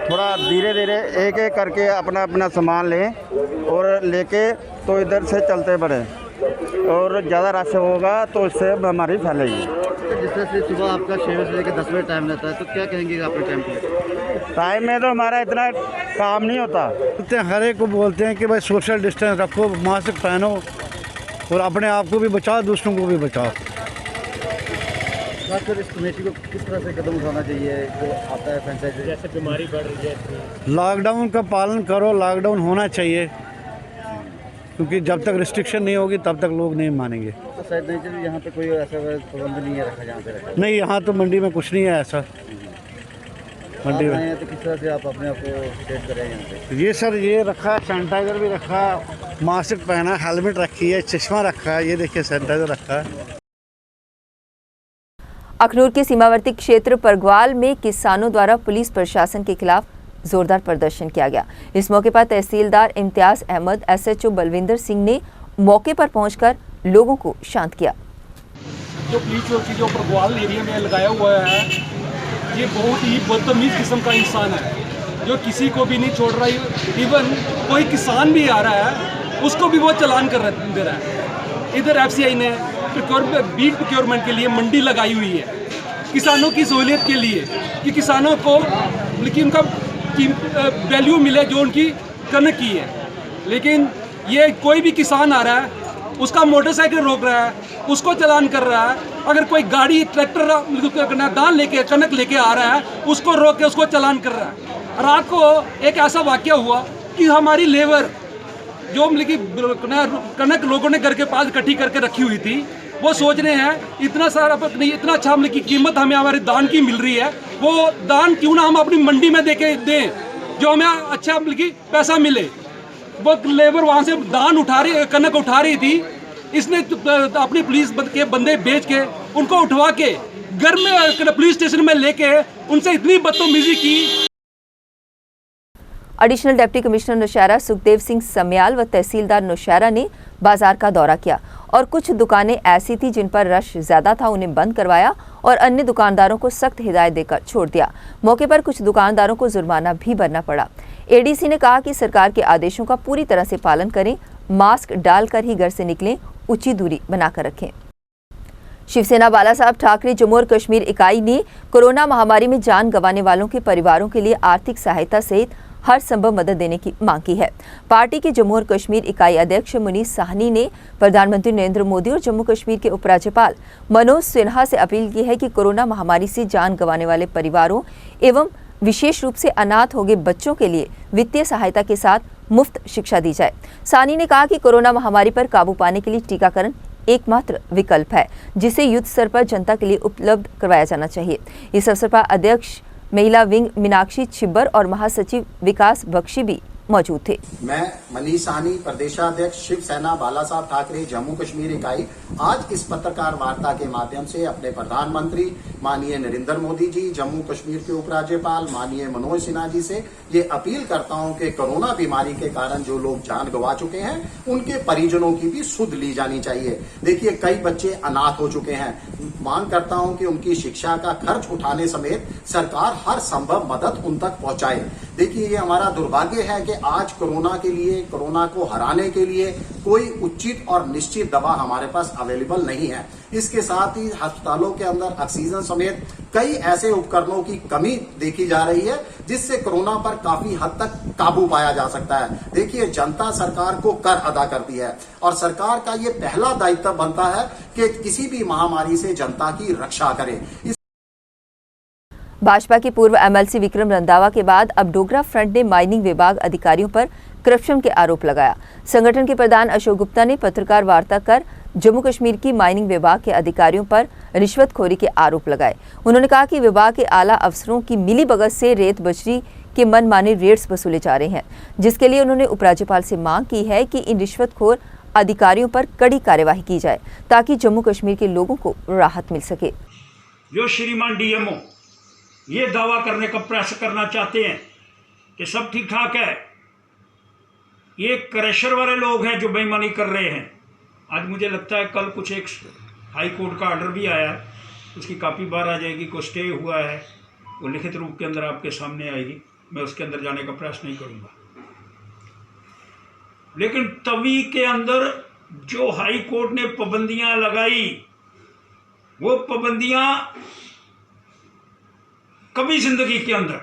थोड़ा धीरे धीरे एक एक करके अपना अपना सामान लें और लेके तो इधर से चलते बढ़ें। और ज़्यादा रश होगा तो इससे बीमारी फैलेगी। जिस तरह से सुबह आपका 6 बजे से लेकर 10 बजे टाइम रहता है, तो क्या कहेंगे आपके टाइम पे? टाइम में तो हमारा इतना काम नहीं होता। हर एक को बोलते हैं कि भाई सोशल डिस्टेंस रखो, मास्क पहनो और अपने आप को भी बचाओ, दूसरों को भी बचाओ। खासकर इस कमेटी को किस तरह से कदम उठाना चाहिए जो आता है फ्रेंचाइजी, जैसे बीमारी बढ़ रही है? लॉकडाउन का पालन करो, लॉकडाउन होना चाहिए, क्योंकि जब तक रिस्ट्रिक्शन नहीं होगी तब तक लोग नहीं मानेंगे। तो शायद नहीं चलिए, यहाँ पे कोई ऐसा प्रबंध नहीं है रखा जहाँ पे रखा? नहीं, यहाँ तो मंडी में कुछ नहीं है ऐसा। मंडी में तो किस तरह से आप अपने आप को सेट करें यहाँ पे? ये सर ये रखा है, सैनिटाइज़र भी रखा, मास्क पहना, हेलमेट रखी है, चश्मा रखा है, ये देखिए सैनिटाइज़र रखा है। अखनूर के सीमावर्ती क्षेत्र परग्वाल में किसानों द्वारा पुलिस प्रशासन के खिलाफ जोरदार प्रदर्शन किया गया। इस मौके पर तहसीलदार इम्तियाज अहमद, SHO बलविंदर सिंह ने मौके पर पहुंचकर लोगों को शांत किया। जो पुलिस चौकी जो प्रगवाल एरिया में लगाया हुआ है, ये बहुत ही बदतमीज़ किस्म का इंसान है जो किसी को भी नहीं छोड़ रहा है। इवन कोई किसान भी आ रहा है उसको भी वो चालान दे रहा है। इधर FCI ने बीट प्रोक्योरमेंट के लिए मंडी लगाई हुई है किसानों की सहूलियत के लिए कि किसानों को लेकिन उनका वैल्यू मिले जो उनकी कनक की है। लेकिन ये कोई भी किसान आ रहा है उसका मोटरसाइकिल रोक रहा है, उसको चालान कर रहा है। अगर कोई गाड़ी ट्रैक्टर दान लेके कनक लेके आ रहा है उसको रोक के उसको चालान कर रहा है। रात को एक ऐसा वाक़या हुआ कि हमारी लेबर जो कनक लोगों ने घर के पास इकट्ठी करके रखी हुई थी, वो सोच रहे हैं इतना सारा नहीं, इतना अच्छा की कीमत हमें हमारे दान की मिल रही है, वो दान क्यों ना हम अपनी मंडी में दें जो हमें अच्छा पैसा मिले। वो लेबर वहाँ से दान कनक उठा रही थी, इसने अपनी पुलिस के बंदे भेज के उनको उठवा के घर में पुलिस स्टेशन में लेके उनसे इतनी बदतमीजी की। Additional deputy commissioner Nowshera Sukhdev Singh Samyal व तहसीलदार नौशहरा ने बाजार का दौरा किया और कुछ दुकानें ऐसी थी जिन पर रश ज्यादा था उन्हें बंद करवाया और अन्य दुकानदारों को सख्त हिदायत देकर छोड़ दिया। मौके पर कुछ दुकानदारों को जुर्माना भी भरना पड़ा। एडीसी ने कहा कि सरकार के आदेशों का पूरी तरह से पालन करें, मास्क डालकर ही घर से निकलें, उचित दूरी बनाकर रखें। शिवसेना बाला साहब ठाकरे जम्मू और कश्मीर इकाई ने कोरोना महामारी में जान गंवाने वालों के परिवारों के लिए आर्थिक सहायता सहित हर संभव मदद देने की मांग की है। पार्टी के जम्मू और कश्मीर इकाई अध्यक्ष मुनीष साहनी ने प्रधानमंत्री नरेंद्र मोदी और जम्मू कश्मीर के उपराज्यपाल मनोज सिन्हा से अपील की है कि कोरोना महामारी से जान गंवाने वाले परिवारों एवं विशेष रूप से अनाथ हो गए बच्चों के लिए वित्तीय सहायता के साथ मुफ्त शिक्षा दी जाए। साहनी ने कहा कि कोरोना महामारी पर काबू पाने के लिए टीकाकरण एकमात्र विकल्प है जिसे युद्ध स्तर पर जनता के लिए उपलब्ध करवाया जाना चाहिए। इस अवसर पर अध्यक्ष महिला विंग मीनाक्षी छिब्बर और महासचिव विकास बख्शी भी मौजूद थे। मैं मनीष साहनी, प्रदेशाध्यक्ष शिवसेना बाला साहब ठाकरे जम्मू कश्मीर इकाई, आज इस पत्रकार वार्ता के माध्यम से अपने प्रधानमंत्री माननीय नरेंद्र मोदी जी, जम्मू कश्मीर के उपराज्यपाल माननीय मनोज सिन्हा जी से ये अपील करता हूं कि कोरोना बीमारी के कारण जो लोग जान गंवा चुके हैं उनके परिजनों की भी सुध ली जानी चाहिए। देखिए, कई बच्चे अनाथ हो चुके हैं। मांग करता हूं कि उनकी शिक्षा का खर्च उठाने समेत सरकार हर संभव मदद उन तक पहुंचाए। देखिए, ये हमारा दुर्भाग्य है कि आज कोरोना के लिए, कोरोना को हराने के लिए कोई उचित और निश्चित दवा हमारे पास अवेलेबल नहीं है। इसके साथ ही अस्पतालों के अंदर ऑक्सीजन समेत कई ऐसे उपकरणों की कमी देखी जा रही है जिससे कोरोना पर काफी हद तक काबू पाया जा सकता है। देखिए, जनता सरकार को कर अदा करती है और सरकार का ये पहला दायित्व बनता है कि किसी भी महामारी से जनता की रक्षा करे। भाजपा के पूर्व MLC विक्रम रंधावा के बाद अब डोगरा फ्रंट ने माइनिंग विभाग अधिकारियों पर करप्शन के आरोप लगाया। संगठन के प्रधान अशोक गुप्ता ने पत्रकार वार्ता कर जम्मू कश्मीर की माइनिंग विभाग के अधिकारियों पर रिश्वतखोरी के आरोप लगाए। उन्होंने कहा कि विभाग के आला अफसरों की मिलीभगत से रेत बजरी के मनमाने रेट्स वसूले जा रहे हैं, जिसके लिए उन्होंने उपराज्यपाल से मांग की है कि इन रिश्वतखोर अधिकारियों पर कड़ी कार्यवाही की जाए ताकि जम्मू कश्मीर के लोगों को राहत मिल सके। जो श्रीमान DMO ये दावा करने का प्रयास करना चाहते हैं कि सब ठीक ठाक है, ये क्रशर वाले लोग हैं जो बेईमानी कर रहे हैं। आज मुझे लगता है कल कुछ एक हाई कोर्ट का ऑर्डर भी आया, उसकी कापी बाहर आ जाएगी, को स्टे हुआ है, वो लिखित रूप के अंदर आपके सामने आएगी। मैं उसके अंदर जाने का प्रयास नहीं करूँगा, लेकिन तवी के अंदर जो हाई कोर्ट ने पाबंदियां लगाई, वो पाबंदियां कभी जिंदगी के अंदर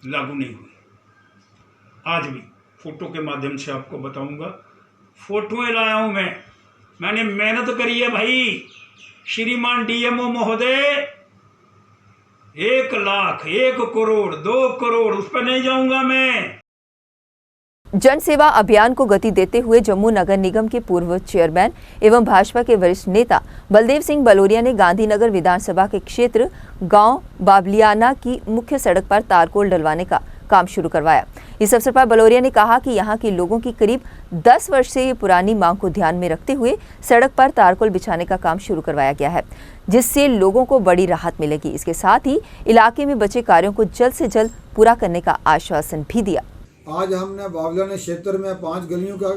लागू नहीं हुई। आज भी फोटो के माध्यम से आपको बताऊंगा, फोटोएं लाया हूं मैंने मेहनत करी है भाई। श्रीमान DMO महोदय 1 लाख, 1 करोड़, 2 करोड़ उस पर नहीं जाऊंगा मैं। जन सेवा अभियान को गति देते हुए जम्मू नगर निगम के पूर्व चेयरमैन एवं भाजपा के वरिष्ठ नेता बलदेव सिंह बलोरिया ने गांधीनगर विधानसभा के क्षेत्र गांव बाबलियाना की मुख्य सड़क पर तारकोल डलवाने का काम शुरू करवाया। इस अवसर पर बलोरिया ने कहा कि यहां के लोगों की करीब 10 वर्ष से ये पुरानी मांग को ध्यान में रखते हुए सड़क पर तारकोल बिछाने का काम शुरू करवाया गया है, जिससे लोगों को बड़ी राहत मिलेगी। इसके साथ ही इलाके में बचे कार्यों को जल्द से जल्द पूरा करने का आश्वासन भी दिया। आज हमने बाबलियाना क्षेत्र में 5 गलियों का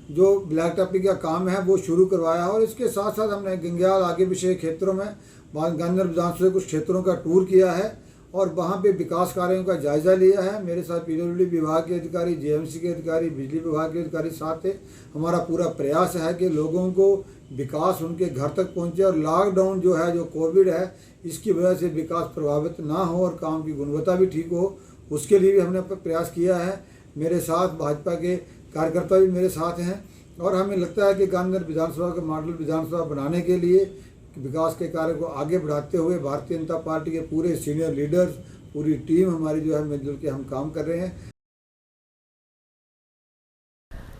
जो ब्लैक टॉपिंग का काम है वो शुरू करवाया है। और इसके साथ साथ हमने गंग्याल आगे पीछे क्षेत्रों में गांधीनगर विधानसभा के कुछ क्षेत्रों का टूर किया है और वहाँ पे विकास कार्यों का जायज़ा लिया है। मेरे साथ पीडब्ल्यूडी विभाग के अधिकारी, जेएमसी के अधिकारी, बिजली विभाग के अधिकारी साथ थे। हमारा पूरा प्रयास है कि लोगों को विकास उनके घर तक पहुँचे और लॉकडाउन जो है, जो कोविड है, इसकी वजह से विकास प्रभावित ना हो और काम की गुणवत्ता भी ठीक हो, उसके लिए भी हमने प्रयास किया है। मेरे साथ भाजपा के कार्यकर्ता भी मेरे साथ हैं और हमें लगता है कि गांधीनगर विधानसभा को मॉडल विधानसभा बनाने के लिए विकास के कार्य को आगे बढ़ाते हुए भारतीय जनता पार्टी के पूरे सीनियर लीडर्स, पूरी टीम हमारी जो है मिलजुल के हम काम कर रहे हैं।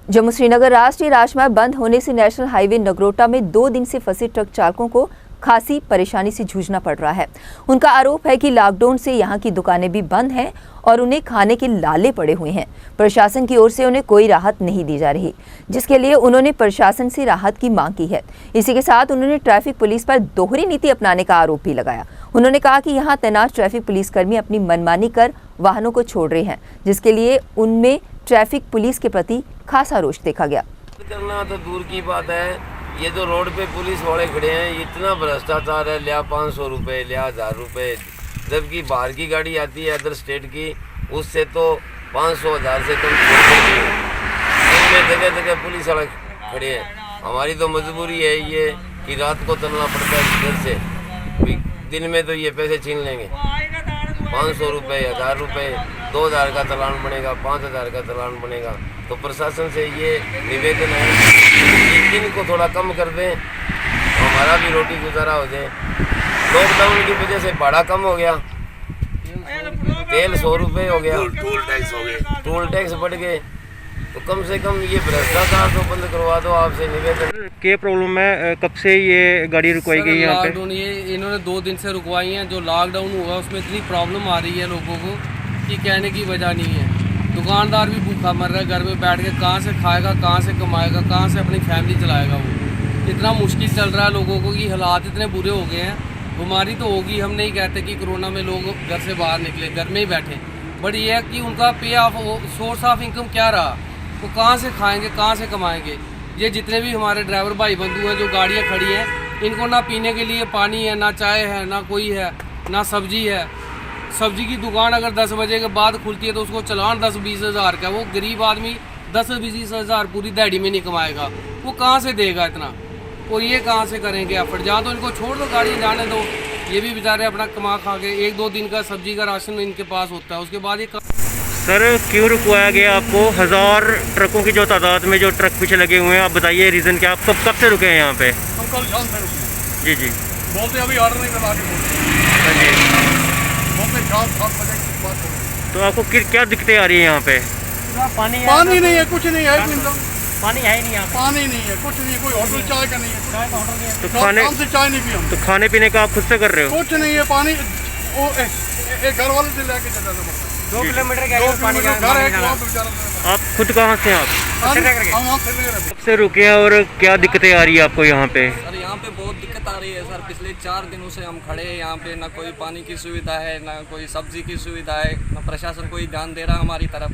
जम्मू श्रीनगर राष्ट्रीय राजमार्ग बंद होने से नेशनल हाईवे नगरोटा में 2 दिन से फंसे ट्रक चालकों को खासी परेशानी से जूझना पड़ रहा है। उनका आरोप है कि लॉकडाउन से यहां की दुकानें भी बंद हैं और उन्हें खाने के लाले पड़े हुए हैं। प्रशासन की ओर से उन्हें कोई राहत नहीं दी जा रही, जिसके लिए उन्होंने प्रशासन से राहत की मांग की है। इसी के साथ उन्होंने ट्रैफिक पुलिस पर दोहरी नीति अपनाने का आरोप भी लगाया। उन्होंने कहा कि यहाँ तैनात ट्रैफिक पुलिसकर्मी अपनी मनमानी कर वाहनों को छोड़ रहे हैं, जिसके लिए उनमें ट्रैफिक पुलिस के प्रति खासा रोष देखा गया। करना तो दूर की बात है, ये जो रोड पे पुलिस वाले खड़े हैं, इतना भ्रष्टाचार है। लिया 500 रुपये, लिया 1000 रुपये, जबकि बाहर की गाड़ी आती है अदर स्टेट की, उससे तो 500-1000 से कम इनमें जगह जगह पुलिस वाले खड़े हैं। हमारी तो मजबूरी है ये कि रात को चलना पड़ता है घर से, दिन में तो ये पैसे छीन लेंगे। 500 रुपये, 1000 रुपये, 2000 का चालान बनेगा, 5000 का चालान बनेगा। तो प्रशासन से ये निवेदन है कि इनको थोड़ा कम कर दें, हमारा भी रोटी गुजारा हो जाए। लॉकडाउन की वजह से भाड़ा कम हो गया, तेल 100 रुपये हो गया, टोल टैक्स हो गए, टोल टैक्स बढ़ गए। तो कम से कम ये भ्रष्टाचार तो बंद करवा दो, आपसे निवेदन। क्या प्रॉब्लम है, कब से ये गाड़ी रुकवाई गई यहाँ पे? लॉकडाउन ये इन्होंने 2 दिन से रुकवाई हैं। जो लॉकडाउन हुआ उसमें इतनी प्रॉब्लम आ रही है लोगों को कि कहने की वजह नहीं है। दुकानदार भी भूखा मर रहा है, घर में बैठ के कहाँ से खाएगा, कहाँ से कमाएगा, कहाँ से अपनी फैमिली चलाएगा। वो इतना मुश्किल चल रहा है लोगों को कि हालात इतने बुरे हो गए हैं। बीमारी तो होगी, हम नहीं कहते कि कोरोना में लोग घर से बाहर निकले, घर में ही बैठे, बट ये है कि उनका पे ऑफ सोर्स ऑफ इनकम क्या रहा, वो कहाँ से खाएंगे, कहाँ से कमाएंगे। ये जितने भी हमारे ड्राइवर भाई बंधु हैं जो गाड़ियाँ खड़ी हैं, इनको ना पीने के लिए पानी है, ना चाय है, ना कोई है, ना सब्जी है। सब्जी की दुकान अगर 10 बजे के बाद खुलती है तो उसको चलान 10-20 हज़ार का। वो गरीब आदमी 10-20 हज़ार पूरी दिहाड़ी में नहीं कमाएगा, वो कहाँ से देगा इतना, और ये कहाँ से करेंगे एफर्ट। जहाँ तो इनको छोड़ दो, गाड़ी जाने दो, ये भी बेचारे अपना कमा खा के 1-2 दिन का सब्जी का राशन इनके पास होता है, उसके बाद ये सर क्यों रुकवाया गया आपको? 1000 ट्रकों की जो तादाद में जो ट्रक पीछे लगे हुए हैं, आप बताइए रीज़न क्या? आप कब से रुके हैं यहाँ पे? हम कल शाम से रुके। जी बोलते अभी ऑर्डर नहीं करवा के बोलते शाम 7 बजे की बात हो। तो आपको क्या दिक्कतें आ रही है यहाँ पे? पानी नहीं है, कुछ नहीं है, पानी है ही नहीं, यहाँ पानी नहीं है, कुछ नहीं है, कोई होटल चाय का नहीं है, चाय का ऑर्डर नहीं है। तो खाने से चाय नहीं पी हम। तो खाने पीने का आप खुद से कर रहे हो? कुछ नहीं है, पानी वो एक घर वाले से लेके चलना पड़ता है। 2 किलोमीटर का पानी का आप खुद कहाँ से हैं आप? कब से रुके हैं और क्या दिक्कतें आ रही है आपको यहाँ पे? सर यहाँ पे बहुत दिक्कत आ रही है सर। पिछले 4 दिनों से हम खड़े हैं यहाँ पे, ना कोई पानी की सुविधा है, ना कोई सब्जी की सुविधा है, ना प्रशासन कोई ध्यान दे रहा हमारी तरफ।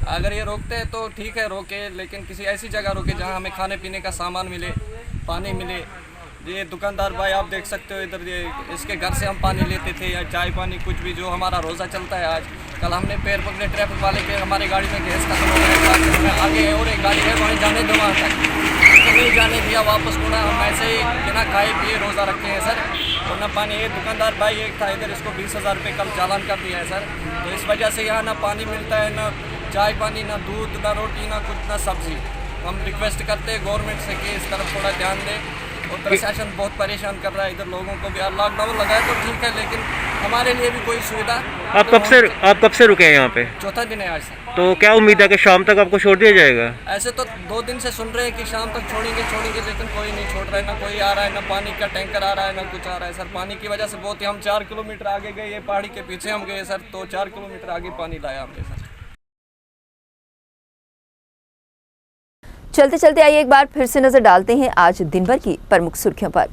अगर ये रोकते हैं तो ठीक है, रोके, लेकिन किसी ऐसी जगह रोके जहाँ हमें खाने पीने का सामान मिले, पानी मिले। ये दुकानदार भाई आप देख सकते हो इधर, ये इसके घर से हम पानी लेते थे, या चाय पानी कुछ भी जो हमारा रोज़ा चलता है। आज कल हमने पैर पकड़े ट्रैफिक वाले के, हमारे गाड़ी में गैस खत्म हो गया, आगे और एक गाड़ी है, वहीं जाने दो, वहाँ तक तो नहीं जाने दिया, वापस मुड़ा। हम ऐसे ही बिना खाए पिए रोज़ा रखे हैं सर, और न पानी। एक दुकानदार भाई एक था इधर, इसको 20,000 रुपये कल चालान कर दिया है सर। तो इस वजह से यहाँ ना पानी मिलता है, ना चाय पानी, ना दूध, ना रोटी, ना कुछ, ना सब्जी। हम रिक्वेस्ट करते हैं गवर्नमेंट से कि इस तरफ थोड़ा ध्यान दें, और प्रशासन बहुत परेशान कर रहा है इधर लोगों को भी। लॉकडाउन लगाए तो ठीक है, लेकिन हमारे लिए भी कोई सुविधा। आप कब से रुके हैं यहाँ पे? 4था दिन है आज से। तो क्या उम्मीद है कि शाम तक आपको छोड़ दिया जाएगा? ऐसे तो 2 दिन से सुन रहे हैं कि शाम तक छोड़ेंगे, लेकिन कोई नहीं छोड़ रहा है, ना कोई आ रहा है, ना पानी का टैंकर आ रहा है, ना कुछ आ रहा है सर। पानी की वजह से बहुत ही हम 4 किलोमीटर आगे गए, ये पहाड़ी के पीछे हम गए सर, तो 4 किलोमीटर आगे पानी लाया हमने सर। चलते चलते आइए एक बार फिर से नजर डालते हैं आज दिन भर की प्रमुख सुर्खियों पर।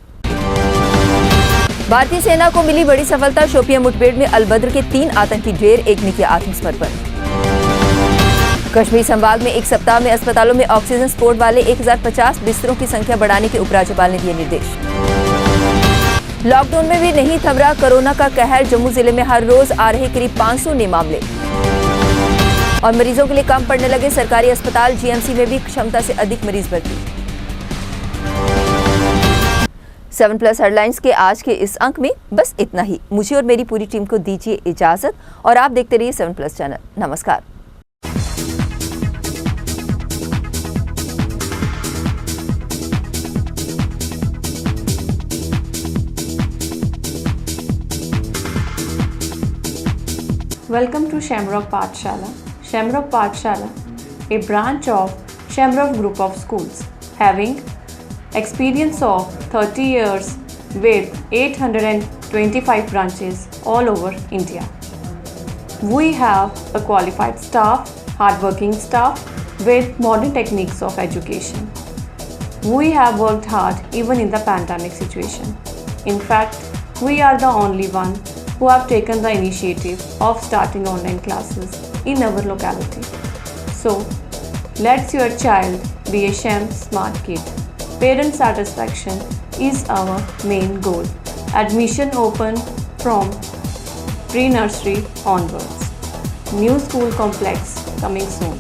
भारतीय सेना को मिली बड़ी सफलता, शोपियां मुठभेड़ में अलबद्र के 3 आतंकी ढेर, एक ने किया आत्मसमर्पण। कश्मीर संभाग में एक सप्ताह में अस्पतालों में ऑक्सीजन सपोर्ट वाले 1050 बिस्तरों की संख्या बढ़ाने के उपराज्यपाल ने दिए निर्देश। लॉकडाउन में भी नहीं थम रहा कोरोना का कहर, जम्मू जिले में हर रोज आ रहे करीब 500 नए मामले और मरीजों के लिए कम पड़ने लगे सरकारी अस्पताल, जीएमसी में भी क्षमता से अधिक मरीज भर्ती। 7+ हेडलाइंस के आज के इस अंक में बस इतना ही। मुझे और मेरी पूरी टीम को दीजिए इजाजत और आप देखते रहिए 7+ चैनल। नमस्कार। Welcome to Shamrock Pathshala. Shamrock Pathshala, a branch of Shamrock Group of Schools, having experience of 30 years with 825 branches all over India. We have a qualified staff, hardworking staff with modern techniques of education. We have worked hard even in the pandemic situation. In fact, we are the only one who have taken the initiative of starting online classes in our locality. So, let your child be a SHAM smart kid. Parent satisfaction is our main goal. Admission open from pre-nursery onwards. New school complex coming soon.